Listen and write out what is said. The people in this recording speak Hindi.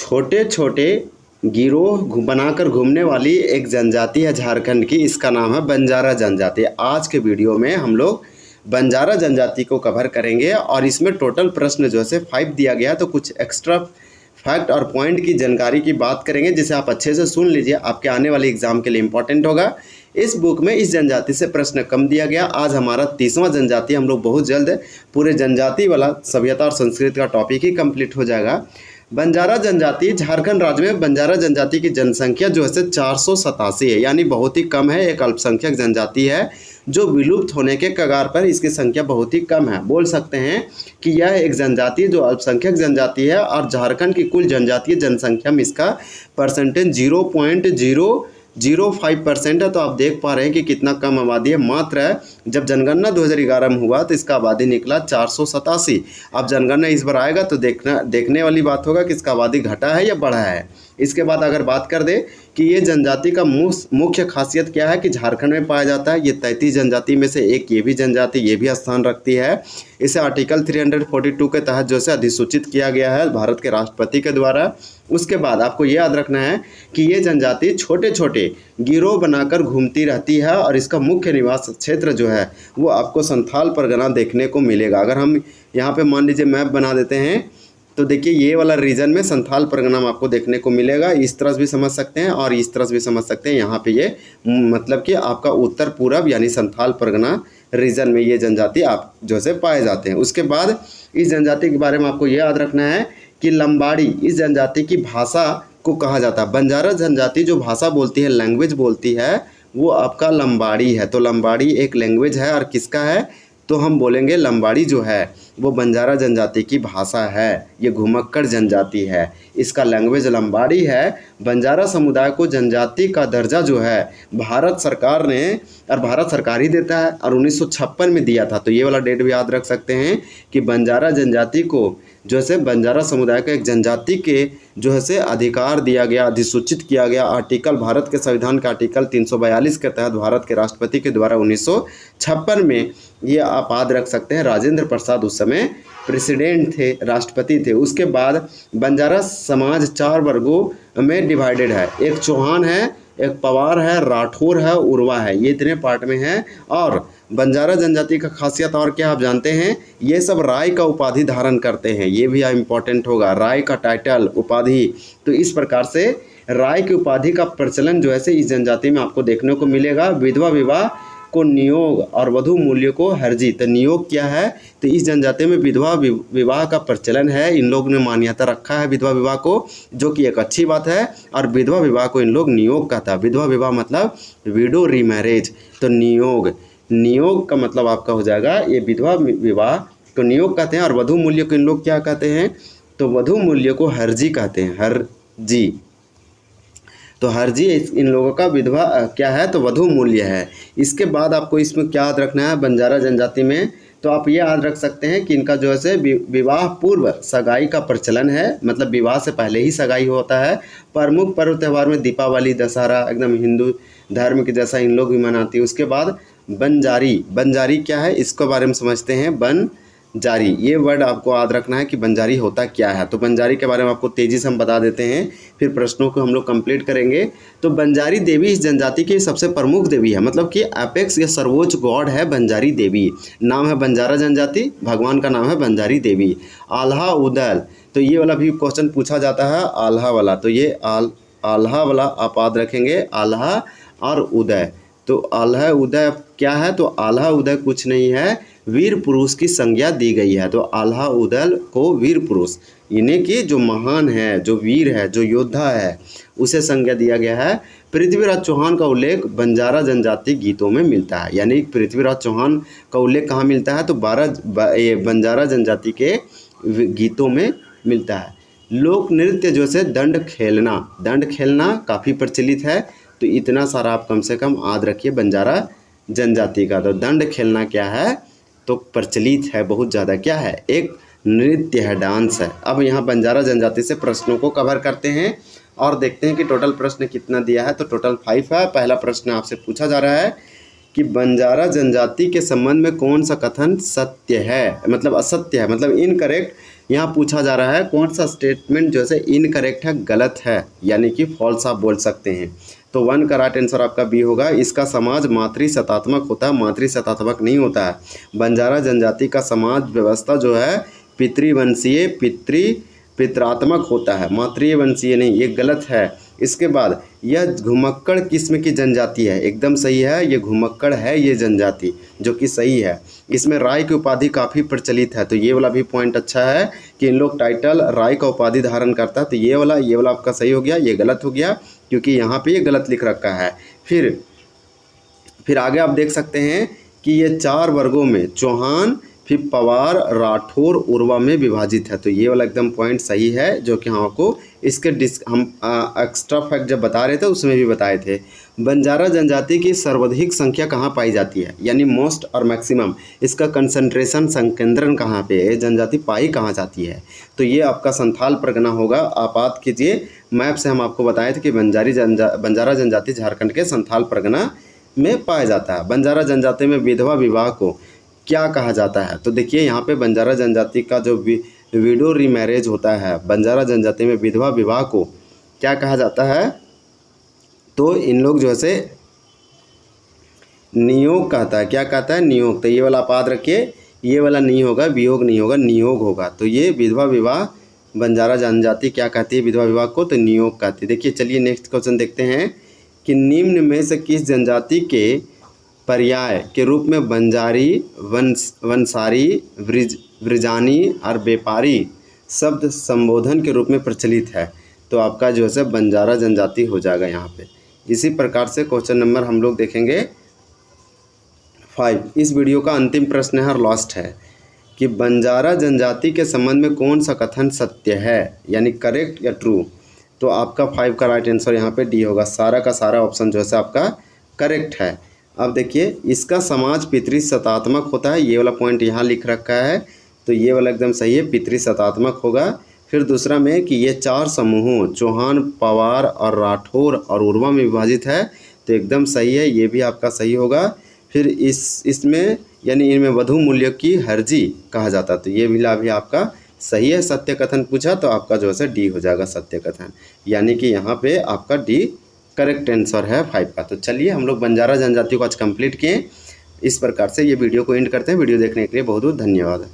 छोटे छोटे गिरोह बनाकर घूमने वाली एक जनजाति है झारखंड की, इसका नाम है बंजारा जनजाति। आज के वीडियो में हम लोग बंजारा जनजाति को कवर करेंगे और इसमें टोटल प्रश्न जो है 5 दिया गया, तो कुछ एक्स्ट्रा फैक्ट और पॉइंट की जानकारी की बात करेंगे जिसे आप अच्छे से सुन लीजिए, आपके आने वाले एग्जाम के लिए इंपॉर्टेंट होगा। इस बुक में इस जनजाति से प्रश्न कम दिया गया। आज हमारा 30वां जनजाति, हम लोग बहुत जल्द पूरे जनजाति वाला सभ्यता और संस्कृति का टॉपिक ही कंप्लीट हो जाएगा। बंजारा जनजाति, झारखंड राज्य में बंजारा जनजाति की जनसंख्या जो है 487 है, यानी बहुत ही कम है। एक अल्पसंख्यक जनजाति है जो विलुप्त होने के कगार पर, इसकी संख्या बहुत ही कम है। बोल सकते हैं कि यह एक जनजाति जो अल्पसंख्यक जनजाति है और झारखंड की कुल जनजातीय जनसंख्या में इसका परसेंटेज 0.005% है। तो आप देख पा रहे हैं कि कितना कम आबादी है। मात्र जब जनगणना 2011 में हुआ तो इसका आबादी निकला 487। अब जनगणना इस बार आएगा तो देखने वाली बात होगा कि इसका आबादी घटा है या बढ़ा है। इसके बाद अगर बात कर दे कि ये जनजाति का मुख्य खासियत क्या है कि झारखंड में पाया जाता है। ये 33 जनजाति में से एक ये भी जनजाति ये भी स्थान रखती है। इसे आर्टिकल 342 के तहत जो है अधिसूचित किया गया है भारत के राष्ट्रपति के द्वारा। उसके बाद आपको ये याद रखना है कि ये जनजाति छोटे छोटे गिरोह बनाकर घूमती रहती है और इसका मुख्य निवास क्षेत्र जो है वो आपको संथाल परगना देखने को मिलेगा। अगर हम यहाँ पे मान लीजिए मैप बना देते हैं तो देखिए ये वाला रीजन में संथाल परगना आपको देखने को मिलेगा। इस तरफ भी समझ सकते हैं और इस तरफ भी समझ सकते हैं। यहाँ पे ये मतलब कि आपका उत्तर पूरब यानी संथाल परगना रीजन में ये जनजाति आप जो से पाए जाते हैं। उसके बाद इस जनजाति के बारे में आपको ये याद रखना है कि लंबाड़ी इस जनजाति की भाषा को कहा जाता है। बंजारा जनजाति जो भाषा बोलती है, लैंग्वेज बोलती है, वो आपका लंबाड़ी है। तो लंबाड़ी एक लैंग्वेज है और किसका है तो हम बोलेंगे लंबाड़ी जो है वो बंजारा जनजाति की भाषा है। ये घुमक्कड़ जनजाति है, इसका लैंग्वेज लंबाड़ी है। बंजारा समुदाय को जनजाति का दर्जा जो है भारत सरकार ने, और भारत सरकार ही देता है, और 1956 में दिया था। तो ये वाला डेट भी याद रख सकते हैं कि बंजारा जनजाति को जो है बंजारा समुदाय के एक जनजाति के जो है अधिकार दिया गया, अधिसूचित किया गया आर्टिकल, भारत के संविधान का आर्टिकल 342 के तहत भारत के राष्ट्रपति के द्वारा 1956 में। ये आप याद रख सकते हैं। राजेंद्र प्रसाद उस समय प्रेसिडेंट थे, राष्ट्रपति थे। उसके बाद बंजारा समाज 4 वर्गों में डिवाइडेड है। एक चौहान है, एक पवार है, राठौर है, उर्वा है, ये इतने पार्ट में है। और बंजारा जनजाति का खासियत और क्या आप जानते हैं, ये सब राय का उपाधि धारण करते हैं। ये भी इम्पोर्टेंट होगा, राय का टाइटल, उपाधि। तो इस प्रकार से राय की उपाधि का प्रचलन जो है इस जनजाति में आपको देखने को मिलेगा। विधवा विवाह को नियोग और वधु मूल्य को हर्जी। तो नियोग क्या है तो इस जनजाति में विधवा विवाह का प्रचलन है। इन लोग ने मान्यता रखा है विधवा विवाह को, जो कि एक अच्छी बात है। और विधवा विवाह को इन लोग नियोग कहता है। विधवा विवाह मतलब विडो रीमैरेज। तो नियोग का मतलब आपका हो जाएगा ये विधवा विवाह को नियोग कहते हैं। और वधु मूल्य को इन लोग क्या कहते हैं तो वधु मूल्य को हर्जी कहते हैं, हर्जी। तो हर्जी इन लोगों का विधवा क्या है तो वधु मूल्य है। इसके बाद आपको इसमें क्या याद रखना है बंजारा जनजाति में, तो आप ये याद रख सकते हैं कि इनका जो है विवाह पूर्व सगाई का प्रचलन है, मतलब विवाह से पहले ही सगाई होता है। प्रमुख पर्व त्यौहार में दीपावली, दशहरा एकदम हिंदू धर्म के जैसा इन लोग भी मनाती है। उसके बाद बंजारी क्या है इसके बारे में समझते हैं। बंजारी ये वर्ड आपको याद रखना है कि बंजारी होता क्या है। तो बंजारी के बारे में आपको तेज़ी से हम बता देते हैं, फिर प्रश्नों को हम लोग कंप्लीट करेंगे। तो बंजारी देवी इस जनजाति की सबसे प्रमुख देवी है, मतलब कि एपेक्स या सर्वोच्च गॉड है बंजारी देवी। नाम है बंजारा जनजाति, भगवान का नाम है बंजारी देवी। आल्हा उदल, तो ये वाला भी क्वेश्चन पूछा जाता है, आल्हा वाला। तो ये आल्हा वाला आप याद रखेंगे, आल्हा और उदय। तो आल्हा उदय क्या है तो आल्हा उदय कुछ नहीं है, वीर पुरुष की संज्ञा दी गई है। तो आल्हा उदल को वीर पुरुष, इन्हें की जो महान है, जो वीर है, जो योद्धा है, उसे संज्ञा दिया गया है। पृथ्वीराज चौहान का उल्लेख बंजारा जनजाति गीतों में मिलता है, यानी पृथ्वीराज चौहान का उल्लेख कहाँ मिलता है तो बंजारा जनजाति के गीतों में मिलता है। लोक नृत्य जो है दंड खेलना काफ़ी प्रचलित है। तो इतना सारा आप कम से कम याद रखिए बंजारा जनजाति का। तो दंड खेलना क्या है तो प्रचलित है बहुत ज़्यादा, क्या है एक नृत्य है, डांस है। अब यहाँ बंजारा जनजाति से प्रश्नों को कवर करते हैं और देखते हैं कि टोटल प्रश्न कितना दिया है। तो टोटल 5 है। पहला प्रश्न आपसे पूछा जा रहा है कि बंजारा जनजाति के संबंध में कौन सा कथन सत्य है, मतलब असत्य है, मतलब इनकरेक्ट यहाँ पूछा जा रहा है कौन सा स्टेटमेंट जो है इनकरेक्ट है, गलत है, यानी कि फॉल्स आप बोल सकते हैं। तो 1 का राइट आंसर आपका बी होगा। इसका समाज मातृसत्तात्मक होता है, मातृसत्तात्मक नहीं होता है। बंजारा जनजाति का समाज व्यवस्था जो है पितृवंशीय पित्रात्मक होता है, मातृवंशीय नहीं, ये गलत है। इसके बाद यह घुमक्कड़ किस्म की जनजाति है, एकदम सही है, ये घुमक्कड़ है ये जनजाति, जो कि सही है। इसमें राय की उपाधि काफ़ी प्रचलित है, तो ये वाला भी पॉइंट अच्छा है कि इन लोग टाइटल राय का उपाधि धारण करता है। तो ये वाला आपका सही हो गया, ये गलत हो गया क्योंकि यहाँ पे ये गलत लिख रखा है। फिर आगे आप देख सकते हैं कि ये 4 वर्गों में चौहान, फिर पवार, राठौर, उर्वा में विभाजित है। तो ये वाला एकदम पॉइंट सही है, जो कि हम आपको इसके हम एक्स्ट्रा फैक्ट जब बता रहे थे उसमें भी बताए थे। बंजारा जनजाति की सर्वाधिक संख्या कहाँ पाई जाती है, यानी मोस्ट और मैक्सिमम, इसका कंसंट्रेशन संकेंद्रण कहाँ पे है, जनजाति पाई कहाँ जाती है। तो ये आपका संथाल परगना होगा। आप बात कीजिए, मैप से हम आपको बताए थे कि बंजारा जनजाति झारखंड के संथाल परगना में पाया जाता है। बंजारा जनजाति में विधवा विवाह को क्या कहा जाता है। तो देखिए यहाँ पे बंजारा जनजाति का जो विडो रीमैरेज होता है, बंजारा जनजाति में विधवा विवाह को क्या कहा जाता है, तो इन लोग जो है नियोग कहता है। क्या कहता है, नियोग। तो ये वाला आप याद रखिए, ये वाला नहीं होगा, वियोग नहीं होगा, नियोग होगा। तो ये विधवा विवाह बंजारा जनजाति क्या कहती है विधवा विवाह को, तो नियोग कहती है। देखिए चलिए नेक्स्ट क्वेश्चन देखते हैं कि निम्न में से किस जनजाति के पर्याय के रूप में बंजारी, वंसारी, वृजानी और व्यापारी शब्द संबोधन के रूप में प्रचलित है। तो आपका जो है बंजारा जनजाति हो जाएगा यहाँ पे। इसी प्रकार से क्वेश्चन नंबर हम लोग देखेंगे 5। इस वीडियो का अंतिम प्रश्न है और लास्ट है कि बंजारा जनजाति के संबंध में कौन सा कथन सत्य है, यानी करेक्ट या ट्रू। तो आपका 5 का राइट आंसर यहाँ पे डी होगा। सारा का सारा ऑप्शन जो है आपका करेक्ट है। अब देखिए इसका समाज पितृसत्तात्मक होता है, ये वाला पॉइंट यहाँ लिख रखा है, तो ये वाला एकदम सही है, पितृसत्तात्मक होगा। फिर दूसरा में कि ये 4 समूहों चौहान, पवार और राठौर और उर्वा में विभाजित है, तो एकदम सही है, ये भी आपका सही होगा। फिर इसमें यानी इनमें वधु मूल्य की हर्जी कहा जाता, तो ये भी आपका सही है। सत्य कथन पूछा तो आपका जो है डी हो जाएगा सत्य कथन, यानी कि यहाँ पे आपका डी करेक्ट आंसर है 5 का। तो चलिए हम लोग बंजारा जनजाति को आज कंप्लीट किए। इस प्रकार से ये वीडियो को एंड करते हैं। वीडियो देखने के लिए बहुत बहुत धन्यवाद।